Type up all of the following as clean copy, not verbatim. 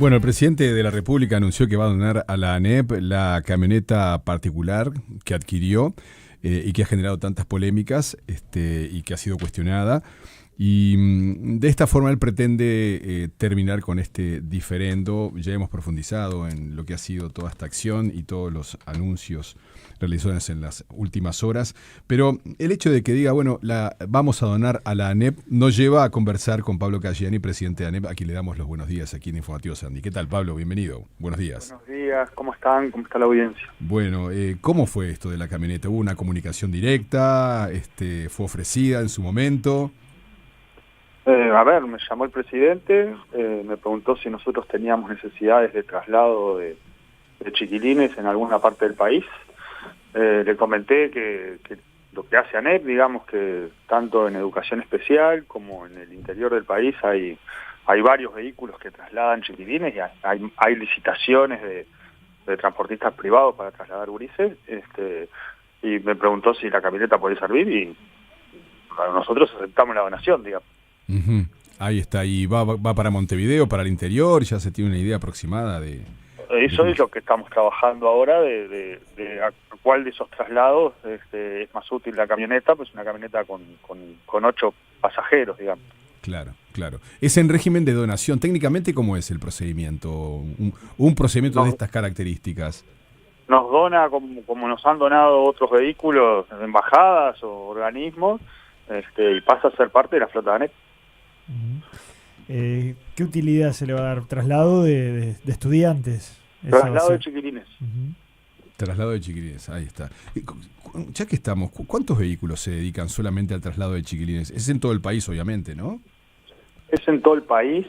Bueno, el presidente de la República anunció que va a donar a la ANEP la camioneta particular que adquirió y que ha generado tantas polémicas y que ha sido cuestionada. Y de esta forma él pretende terminar con este diferendo. Ya hemos profundizado en lo que ha sido toda esta acción y todos los anuncios realizados en las últimas horas. Pero el hecho de que diga, bueno, vamos a donar a la ANEP, nos lleva a conversar con Pablo Caggiani, presidente de ANEP, a quien le damos los buenos días aquí en Informativo Sandy. ¿Qué tal, Pablo? Bienvenido. Buenos días. Buenos días, ¿cómo están? ¿Cómo está la audiencia? Bueno, ¿cómo fue esto de la camioneta? ¿Hubo una comunicación directa? ¿Fue ofrecida en su momento? Me llamó el presidente, me preguntó si nosotros teníamos necesidades de traslado de chiquilines en alguna parte del país. Le comenté que lo que hace ANEP, digamos que tanto en educación especial como en el interior del país hay varios vehículos que trasladan chiquilines y hay licitaciones de transportistas privados para trasladar gurises. Y me preguntó si la camioneta podía servir y nosotros aceptamos la donación, digamos. Uh-huh. Ahí está, y va para Montevideo, para el interior, ya se tiene una idea aproximada de... Eso es lo que estamos trabajando ahora, de a cuál de esos traslados es más útil la camioneta, pues una camioneta con 8 pasajeros, digamos. Claro, claro. Es en régimen de donación. Técnicamente, ¿cómo es el procedimiento? Un procedimiento de estas características. Nos dona como nos han donado otros vehículos, embajadas o organismos, y pasa a ser parte de la flota de ANEP. ¿Qué utilidad se le va a dar? ¿Traslado de estudiantes? Traslado de chiquilines. Traslado de chiquilines, ahí está. Ya que estamos, ¿cuántos vehículos se dedican solamente al traslado de chiquilines? Es en todo el país, obviamente, ¿no? Es en todo el país.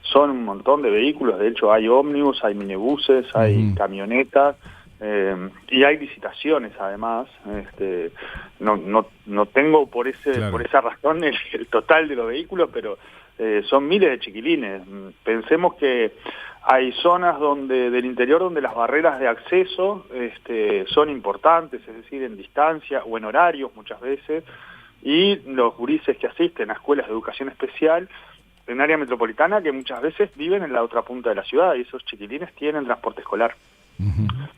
Son un montón de vehículos. De hecho, hay ómnibus, hay minibuses, hay camionetas. Y hay licitaciones además. No tengo por esa razón el total de los vehículos, pero son miles de chiquilines. Pensemos que hay zonas del interior donde las barreras de acceso son importantes, es decir, en distancia o en horarios muchas veces, y los gurises que asisten a escuelas de educación especial en área metropolitana que muchas veces viven en la otra punta de la ciudad, y esos chiquilines tienen transporte escolar.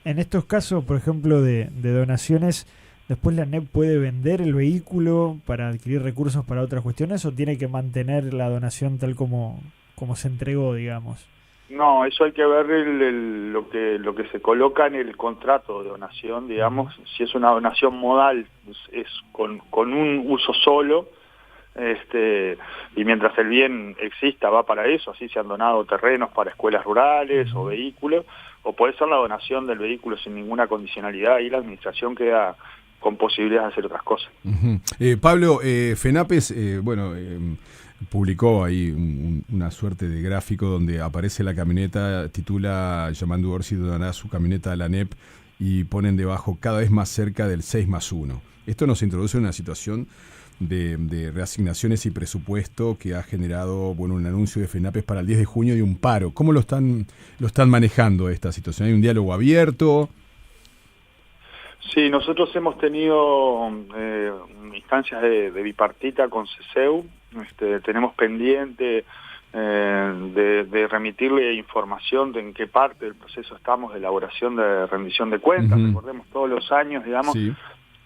En estos casos, por ejemplo, de donaciones, ¿después la ANEP puede vender el vehículo para adquirir recursos para otras cuestiones o tiene que mantener la donación tal como se entregó, digamos? No, eso hay que ver lo que se coloca en el contrato de donación, digamos. Si es una donación modal, es con un uso solo, y mientras el bien exista va para eso. Así se han donado terrenos para escuelas rurales o vehículos, o puede ser la donación del vehículo sin ninguna condicionalidad, y la administración queda con posibilidades de hacer otras cosas. Pablo, FENAPES, publicó ahí una suerte de gráfico donde aparece la camioneta, titula Yamandu Orsi donará su camioneta a la ANEP, y ponen debajo cada vez más cerca del 6+1. Esto nos introduce en una situación de reasignaciones y presupuesto que ha generado un anuncio de FENAPES para el 10 de junio de un paro. ¿Cómo lo están manejando esta situación? ¿Hay un diálogo abierto? Sí, nosotros hemos tenido instancias de bipartita con CESEU. Tenemos pendiente de remitirle información de en qué parte del proceso estamos de elaboración de rendición de cuentas. Recordemos, todos los años, digamos, sí.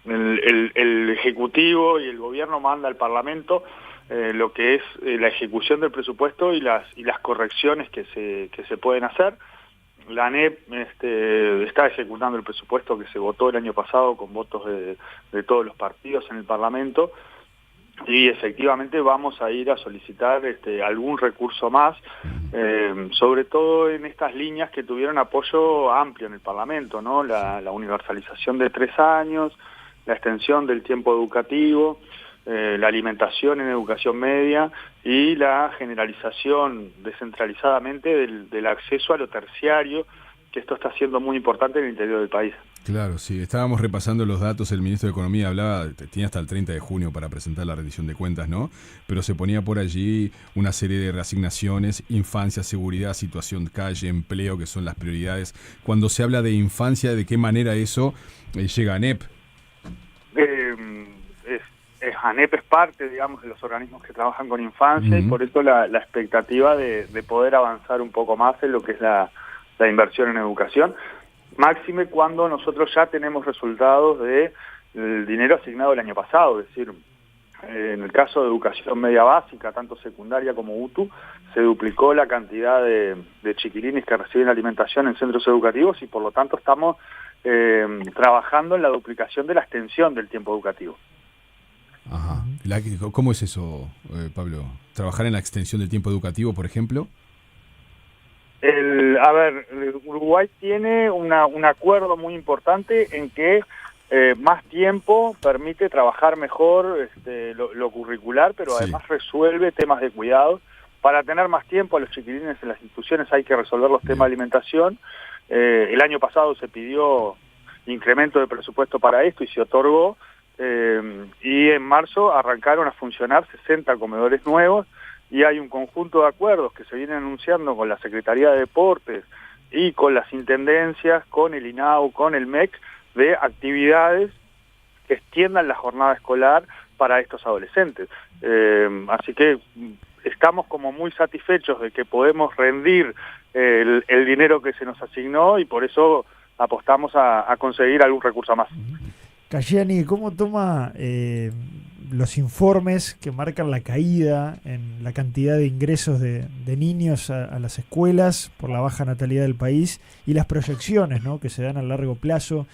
El Ejecutivo y el Gobierno manda al Parlamento lo que es la ejecución del presupuesto y las correcciones que se pueden hacer. La ANEP está ejecutando el presupuesto que se votó el año pasado con votos de todos los partidos en el Parlamento, y efectivamente vamos a ir a solicitar algún recurso más, sobre todo en estas líneas que tuvieron apoyo amplio en el Parlamento, ¿no? La universalización de 3 años, la extensión del tiempo educativo, la alimentación en educación media y la generalización descentralizadamente del acceso a lo terciario, que esto está siendo muy importante en el interior del país. Claro, sí, estábamos repasando los datos, el ministro de Economía hablaba, tenía hasta el 30 de junio para presentar la rendición de cuentas, ¿no? Pero se ponía por allí una serie de reasignaciones, infancia, seguridad, situación calle, empleo, que son las prioridades. Cuando se habla de infancia, ¿de qué manera eso llega a ANEP? Es ANEP es parte, digamos, de los organismos que trabajan con infancia y por eso la expectativa de poder avanzar un poco más en lo que es la inversión en educación, máxime cuando nosotros ya tenemos resultados del dinero asignado el año pasado, es decir, en el caso de educación media básica, tanto secundaria como UTU, se duplicó la cantidad de chiquilines que reciben alimentación en centros educativos y por lo tanto estamos trabajando en la duplicación de la extensión del tiempo educativo. Ajá. ¿Cómo es eso, Pablo? ¿Trabajar en la extensión del tiempo educativo, por ejemplo? Uruguay tiene un acuerdo muy importante en que más tiempo permite trabajar mejor lo curricular, pero además resuelve temas de cuidado. Para tener más tiempo a los chiquilines en las instituciones hay que resolver los temas de alimentación. El año pasado se pidió incremento de presupuesto para esto y se otorgó. Y en marzo arrancaron a funcionar 60 comedores nuevos y hay un conjunto de acuerdos que se vienen anunciando con la Secretaría de Deportes y con las intendencias, con el INAU, con el MEC, de actividades que extiendan la jornada escolar para estos adolescentes. Así que estamos como muy satisfechos de que podemos rendir el dinero que se nos asignó y por eso apostamos a conseguir algún recurso más. Casciani, ¿cómo toma los informes que marcan la caída en la cantidad de ingresos de niños a las escuelas por la baja natalidad del país y las proyecciones, ¿no?, que se dan a largo plazo?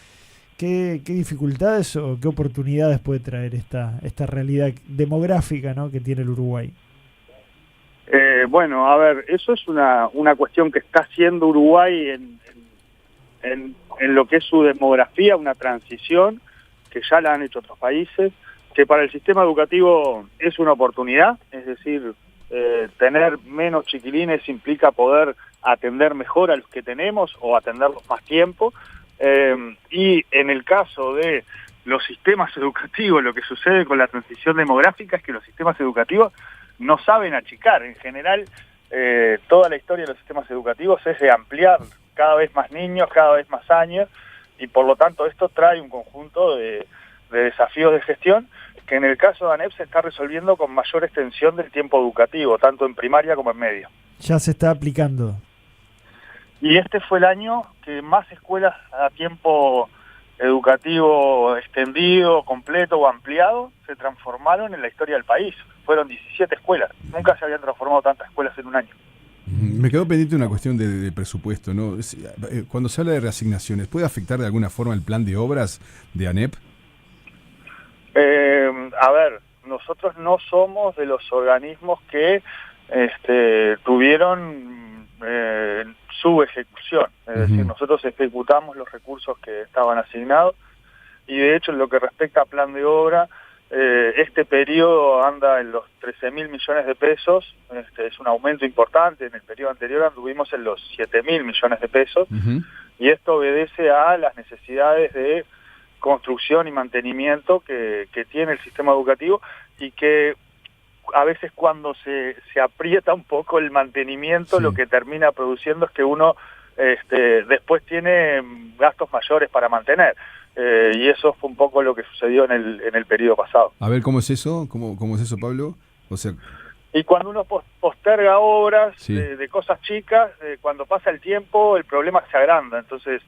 ¿Qué dificultades o qué oportunidades puede traer esta realidad demográfica, ¿no?, que tiene el Uruguay? Eso es una cuestión que está haciendo Uruguay en lo que es su demografía, una transición que ya la han hecho otros países, que para el sistema educativo es una oportunidad, es decir, tener menos chiquilines implica poder atender mejor a los que tenemos o atenderlos más tiempo, y en el caso de los sistemas educativos, lo que sucede con la transición demográfica es que los sistemas educativos no saben achicar. En general, toda la historia de los sistemas educativos es de ampliar cada vez más niños, cada vez más años, y por lo tanto esto trae un conjunto de desafíos de gestión que en el caso de ANEP se está resolviendo con mayor extensión del tiempo educativo, tanto en primaria como en medio. Ya se está aplicando. Y este fue el año que más escuelas a tiempo educativo extendido, completo o ampliado se transformaron en la historia del país. Fueron 17 escuelas. Nunca se habían transformado tantas escuelas en un año. Me quedó pendiente una cuestión de presupuesto, ¿no? Cuando se habla de reasignaciones, ¿puede afectar de alguna forma el plan de obras de ANEP? Nosotros no somos de los organismos que tuvieron su ejecución. Es decir, nosotros ejecutamos los recursos que estaban asignados y de hecho en lo que respecta a plan de obra, este periodo anda en los 13.000 millones de pesos, es un aumento importante. En el periodo anterior anduvimos en los 7.000 millones de pesos, y esto obedece a las necesidades de construcción y mantenimiento que tiene el sistema educativo, y que a veces cuando se aprieta un poco el mantenimiento, lo que termina produciendo es que uno después tiene gastos mayores para mantener. Y eso fue un poco lo que sucedió en el periodo pasado. A ver, ¿cómo es eso? ¿Cómo es eso, Pablo? O sea... Y cuando uno posterga obras de cosas chicas, cuando pasa el tiempo, el problema se agranda. Entonces,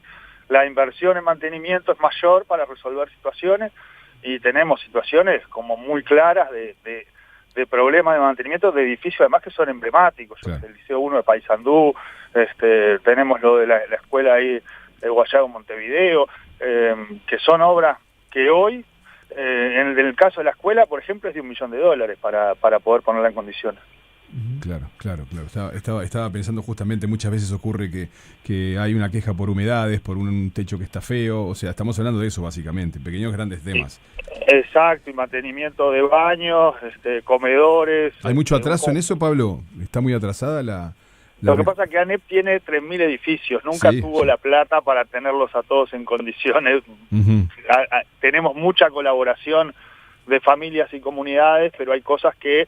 la inversión en mantenimiento es mayor para resolver situaciones, y tenemos situaciones como muy claras de problemas de mantenimiento de edificios, además que son emblemáticos. Claro. El Liceo 1 de Paysandú, tenemos lo de la escuela ahí de Guayabo, Montevideo, que son obras que hoy, en el caso de la escuela, por ejemplo, es de $1 millón para poder ponerla en condiciones. Claro. Estaba pensando justamente, muchas veces ocurre que hay una queja por humedades, por un techo que está feo, o sea, estamos hablando de eso básicamente, pequeños grandes temas. Exacto, y mantenimiento de baños, comedores. ¿Hay mucho atraso en eso, Pablo? ¿Está muy atrasada la...? Lo que pasa es que ANEP tiene 3.000 edificios, nunca tuvo la plata para tenerlos a todos en condiciones. Tenemos mucha colaboración de familias y comunidades, pero hay cosas que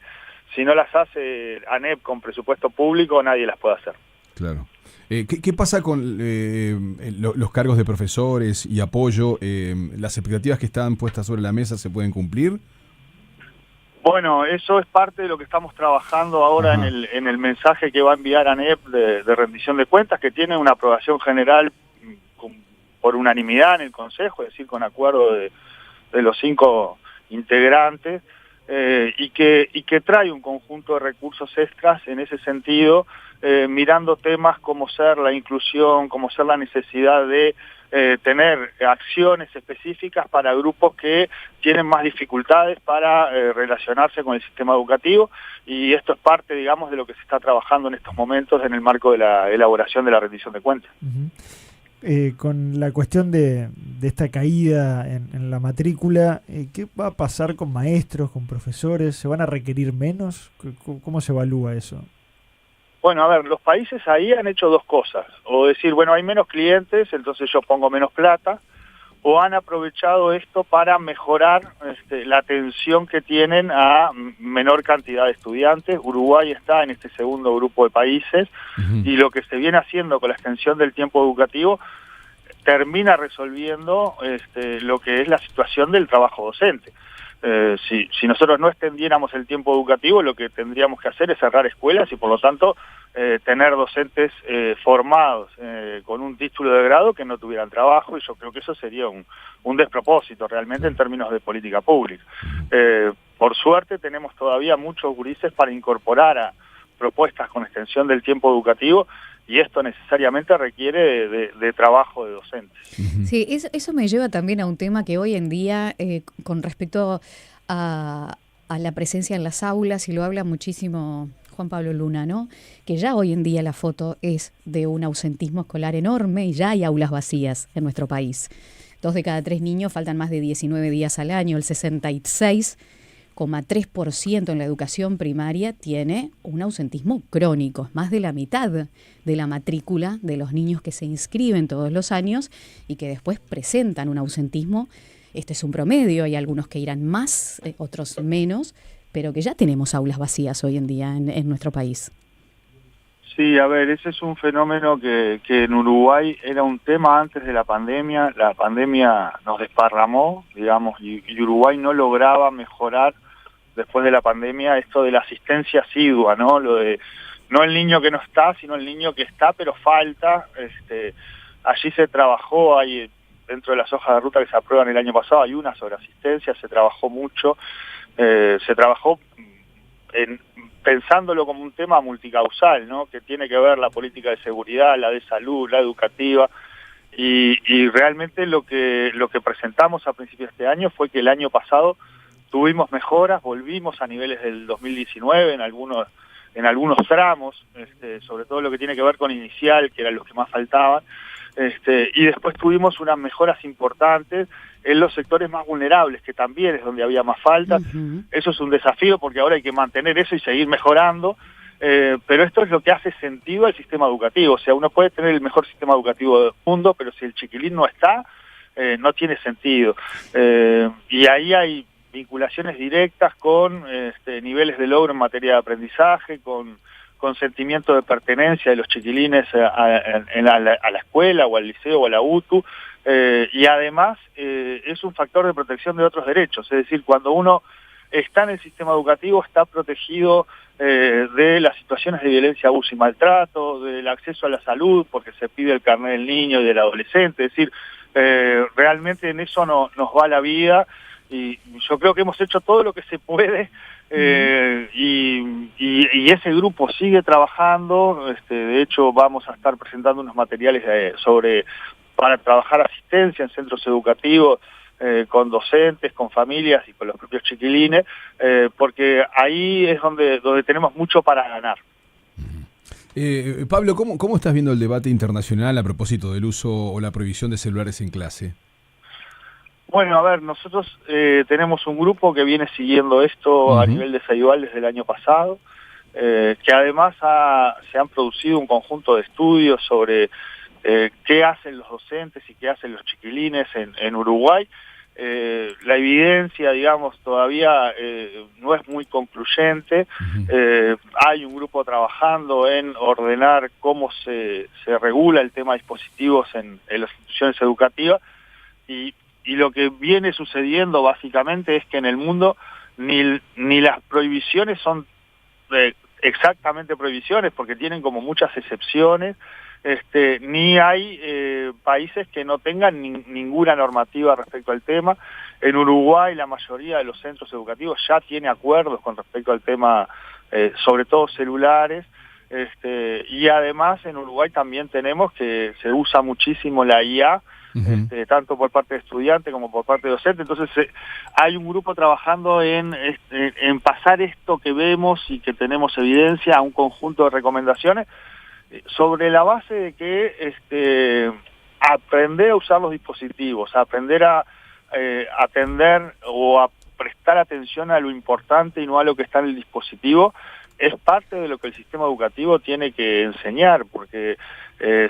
si no las hace ANEP con presupuesto público, nadie las puede hacer. Claro. ¿Qué pasa con los cargos de profesores y apoyo? ¿Las expectativas que están puestas sobre la mesa se pueden cumplir? Bueno, eso es parte de lo que estamos trabajando ahora en el mensaje que va a enviar ANEP de rendición de cuentas, que tiene una aprobación general por unanimidad en el Consejo, es decir, con acuerdo de los 5 integrantes, y que trae un conjunto de recursos extras en ese sentido, mirando temas como ser la inclusión, como ser la necesidad de tener acciones específicas para grupos que tienen más dificultades para relacionarse con el sistema educativo, y esto es parte, digamos, de lo que se está trabajando en estos momentos en el marco de la elaboración de la rendición de cuentas. Con la cuestión de esta caída en la matrícula, ¿qué va a pasar con maestros, con profesores? ¿Se van a requerir menos? ¿Cómo se evalúa eso? Bueno, a ver, los países ahí han hecho 2 cosas. O decir, bueno, hay menos clientes, entonces yo pongo menos plata, o han aprovechado esto para mejorar la atención que tienen a menor cantidad de estudiantes. Uruguay está en este segundo grupo de países, y lo que se viene haciendo con la extensión del tiempo educativo termina resolviendo lo que es la situación del trabajo docente. Si nosotros no extendiéramos el tiempo educativo, lo que tendríamos que hacer es cerrar escuelas y por lo tanto tener docentes formados con un título de grado que no tuvieran trabajo, y yo creo que eso sería un despropósito realmente en términos de política pública. Por suerte tenemos todavía muchos gurises para incorporar a propuestas con extensión del tiempo educativo, y esto necesariamente requiere de trabajo de docentes. Sí, eso me lleva también a un tema que hoy en día, con respecto a la presencia en las aulas, y lo habla muchísimo Juan Pablo Luna, ¿no? Que ya hoy en día la foto es de un ausentismo escolar enorme y ya hay aulas vacías en nuestro país. 2 de cada 3 niños faltan más de 19 días al año, el 66,3% en la educación primaria tiene un ausentismo crónico, es más de la mitad de la matrícula de los niños que se inscriben todos los años y que después presentan un ausentismo. Este es un promedio, hay algunos que irán más, otros menos, pero que ya tenemos aulas vacías hoy en día en nuestro país. Sí, a ver, ese es un fenómeno que en Uruguay era un tema antes de la pandemia nos desparramó, digamos, y Uruguay no lograba mejorar después de la pandemia esto de la asistencia asidua, ¿no? Lo de no el niño que no está, sino el niño que está pero falta. Allí se trabajó, hay dentro de las hojas de ruta que se aprueban el año pasado, hay una sobre asistencia, se trabajó mucho, se trabajó pensándolo como un tema multicausal, ¿no? Que tiene que ver la política de seguridad, la de salud, la educativa, y realmente lo que presentamos a principios de este año fue que el año pasado tuvimos mejoras, volvimos a niveles del 2019 en algunos tramos, sobre todo lo que tiene que ver con inicial, que eran los que más faltaban, y después tuvimos unas mejoras importantes en los sectores más vulnerables, que también es donde había más falta. Eso es un desafío porque ahora hay que mantener eso y seguir mejorando, pero esto es lo que hace sentido al sistema educativo. O sea, uno puede tener el mejor sistema educativo del mundo, pero si el chiquilín no está, no tiene sentido. Y ahí hay vinculaciones directas con niveles de logro en materia de aprendizaje, con sentimiento de pertenencia de los chiquilines a la escuela o al liceo o a la UTU, y además es un factor de protección de otros derechos. Es decir, cuando uno está en el sistema educativo está protegido de las situaciones de violencia, abuso y maltrato, del acceso a la salud porque se pide el carnet del niño y del adolescente. Es decir, realmente en eso nos va la vida, y yo creo que hemos hecho todo lo que se puede, y ese grupo sigue trabajando. De hecho vamos a estar presentando unos materiales para trabajar asistencia en centros educativos, con docentes, con familias y con los propios chiquilines, porque ahí es donde tenemos mucho para ganar. Pablo, ¿cómo estás viendo el debate internacional a propósito del uso o la prohibición de celulares en clase? Bueno, a ver, nosotros tenemos un grupo que viene siguiendo esto a nivel de Ceibal desde el año pasado, que además se han producido un conjunto de estudios sobre qué hacen los docentes y qué hacen los chiquilines en Uruguay. La evidencia, digamos, todavía no es muy concluyente. Hay un grupo trabajando en ordenar cómo se regula el tema de dispositivos en las instituciones educativas, y lo que viene sucediendo básicamente es que en el mundo ni las prohibiciones son exactamente prohibiciones, porque tienen como muchas excepciones, ni hay países que no tengan ninguna normativa respecto al tema. En Uruguay la mayoría de los centros educativos ya tiene acuerdos con respecto al tema, sobre todo celulares, y además en Uruguay también tenemos que se usa muchísimo la IA, tanto por parte de estudiantes como por parte de docentes. Entonces hay un grupo trabajando en pasar esto que vemos y que tenemos evidencia a un conjunto de recomendaciones, sobre la base de que aprender a usar los dispositivos, aprender a atender o a prestar atención a lo importante y no a lo que está en el dispositivo, es parte de lo que el sistema educativo tiene que enseñar, porque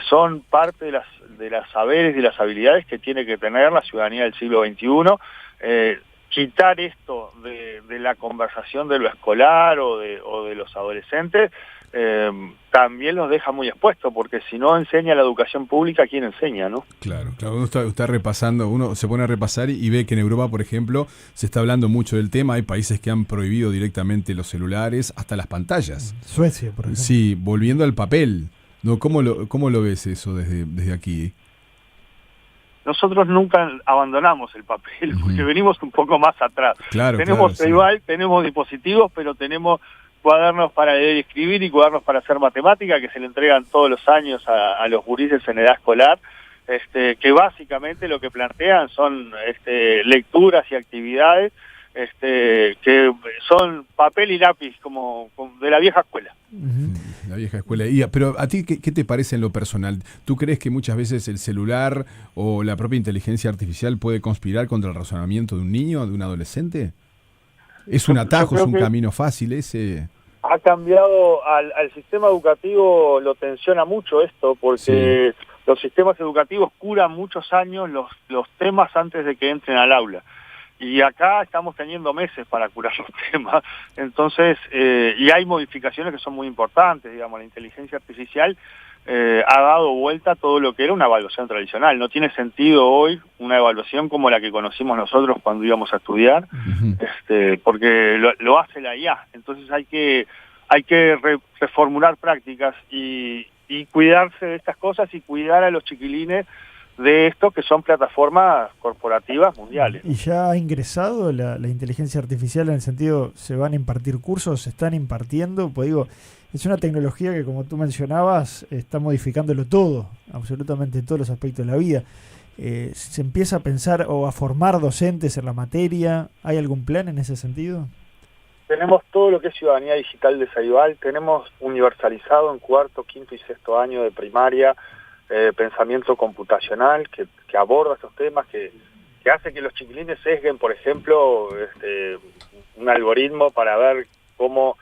son parte de las saberes y las habilidades que tiene que tener la ciudadanía del siglo XXI. Quitar esto de la conversación de lo escolar o de los adolescentes también los deja muy expuestos, porque si no enseña la educación pública, ¿quién enseña, no? Claro, uno está repasando, uno se pone a repasar y ve que en Europa, por ejemplo, se está hablando mucho del tema. Hay países que han prohibido directamente los celulares, hasta las pantallas. Suecia, por ejemplo. Sí, volviendo al papel, ¿no? ¿Cómo lo ves eso desde aquí? Nosotros nunca abandonamos el papel, porque venimos un poco más atrás. Claro, tenemos claro, igual, tenemos dispositivos, pero tenemos cuadernos para leer y escribir y cuadernos para hacer matemática, que se le entregan todos los años a los gurises en edad escolar, que básicamente lo que plantean son lecturas y actividades que son papel y lápiz, como de la vieja escuela. La vieja escuela. Pero ¿a ti qué te parece en lo personal? ¿Tú crees que muchas veces el celular o la propia inteligencia artificial puede conspirar contra el razonamiento de un niño, de un adolescente? ¿Es un atajo, es un camino fácil ese? Ha cambiado al sistema educativo, lo tensiona mucho esto, porque los sistemas educativos curan muchos años los temas antes de que entren al aula. Y acá estamos teniendo meses para curar los temas. Entonces, y hay modificaciones que son muy importantes, digamos, la inteligencia artificial ha dado vuelta a todo lo que era una evaluación tradicional. No tiene sentido hoy una evaluación como la que conocimos nosotros cuando íbamos a estudiar, porque lo hace la IA. Entonces hay que reformular prácticas y cuidarse de estas cosas y cuidar a los chiquilines de esto, que son plataformas corporativas mundiales. ¿Y ya ha ingresado la inteligencia artificial en el sentido, se van a impartir cursos, se están impartiendo? Pues digo, es una tecnología que, como tú mencionabas, está modificándolo todo, absolutamente todos los aspectos de la vida. ¿Se empieza a pensar o a formar docentes en la materia? ¿Hay algún plan en ese sentido? Tenemos todo lo que es ciudadanía digital de Ceibal, tenemos universalizado en cuarto, quinto y sexto año de primaria pensamiento computacional que aborda estos temas, que hace que los chiquilines sesguen, por ejemplo, un algoritmo para ver cómo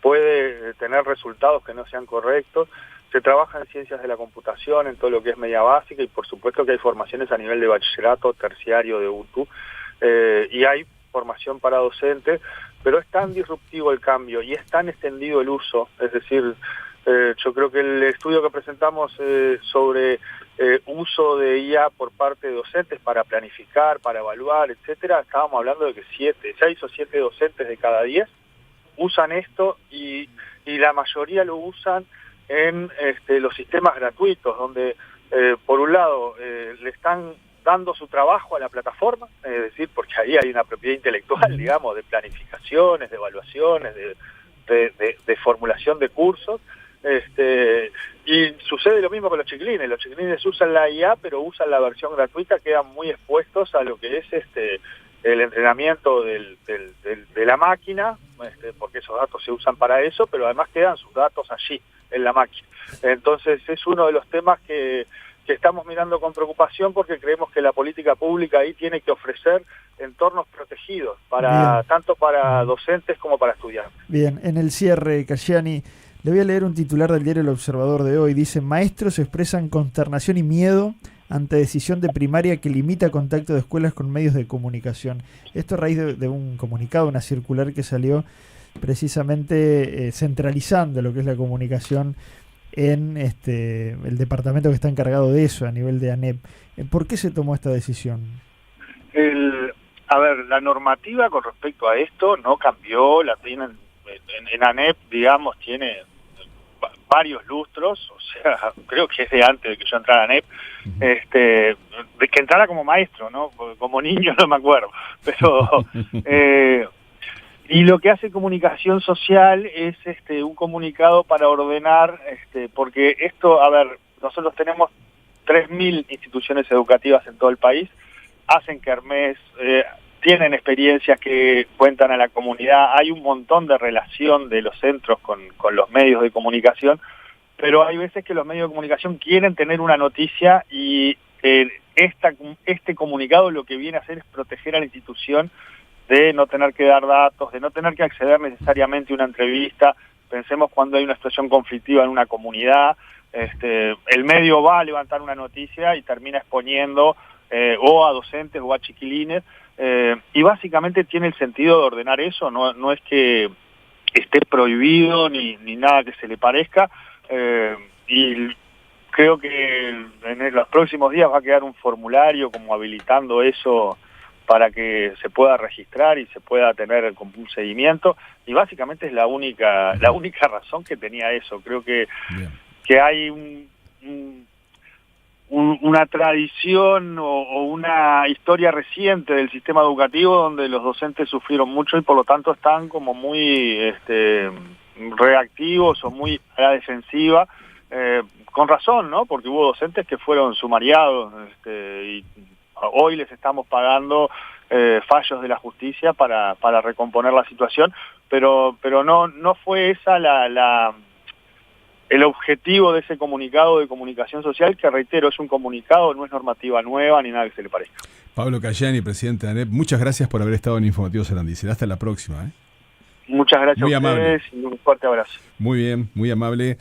puede tener resultados que no sean correctos. Se trabaja en ciencias de la computación, en todo lo que es media básica, y por supuesto que hay formaciones a nivel de bachillerato, terciario, de UTU, y hay formación para docentes, pero es tan disruptivo el cambio y es tan extendido el uso, es decir, yo creo que el estudio que presentamos sobre uso de IA por parte de docentes para planificar, para evaluar, etcétera, estábamos hablando de que 6 o 7 docentes de cada 10 usan esto, y la mayoría lo usan en los sistemas gratuitos, donde por un lado le están dando su trabajo a la plataforma, es decir, porque ahí hay una propiedad intelectual, digamos, de planificaciones, de evaluaciones, de formulación de cursos. Y sucede lo mismo con los chiquilines usan la IA, pero usan la versión gratuita, quedan muy expuestos a lo que es el entrenamiento de la máquina, porque esos datos se usan para eso, pero además quedan sus datos allí, en la máquina. Entonces es uno de los temas que estamos mirando con preocupación, porque creemos que la política pública ahí tiene que ofrecer entornos protegidos, tanto para docentes como para estudiantes. Bien, en el cierre, Casciani, le voy a leer un titular del diario El Observador de hoy. Dice: maestros expresan consternación y miedo ante decisión de primaria que limita contacto de escuelas con medios de comunicación. Esto a raíz de un comunicado, una circular que salió precisamente centralizando lo que es la comunicación en el departamento que está encargado de eso a nivel de ANEP. ¿Por qué se tomó esta decisión? A ver, la normativa con respecto a esto no cambió, la tienen en ANEP, digamos, tiene varios lustros, o sea, creo que es de antes de que yo entrara a ANEP, de que entrara como maestro, ¿no? Como niño no me acuerdo, pero y lo que hace comunicación social es un comunicado para ordenar, porque esto, a ver, nosotros tenemos 3.000 instituciones educativas en todo el país, hacen kermés, tienen experiencias que cuentan a la comunidad, hay un montón de relación de los centros con los medios de comunicación, pero hay veces que los medios de comunicación quieren tener una noticia y este comunicado lo que viene a hacer es proteger a la institución de no tener que dar datos, de no tener que acceder necesariamente a una entrevista. Pensemos cuando hay una situación conflictiva en una comunidad, el medio va a levantar una noticia y termina exponiendo o a docentes o a chiquilines, y básicamente tiene el sentido de ordenar eso, no es que esté prohibido ni nada que se le parezca, y creo que en los próximos días va a quedar un formulario como habilitando eso para que se pueda registrar y se pueda tener como un seguimiento, y básicamente es la única razón que tenía eso. Creo que hay una tradición o una historia reciente del sistema educativo donde los docentes sufrieron mucho y por lo tanto están como muy reactivos o muy a la defensiva, con razón, ¿no? Porque hubo docentes que fueron sumariados, y hoy les estamos pagando fallos de la justicia para recomponer la situación, pero no fue esa el objetivo de ese comunicado de comunicación social, que reitero, es un comunicado, no es normativa nueva ni nada que se le parezca. Pablo Cayani, presidente de ANEP, muchas gracias por haber estado en Informativo Sarandí. Será hasta la próxima. Muchas gracias muy a ustedes amable. Y un fuerte abrazo. Muy bien, muy amable.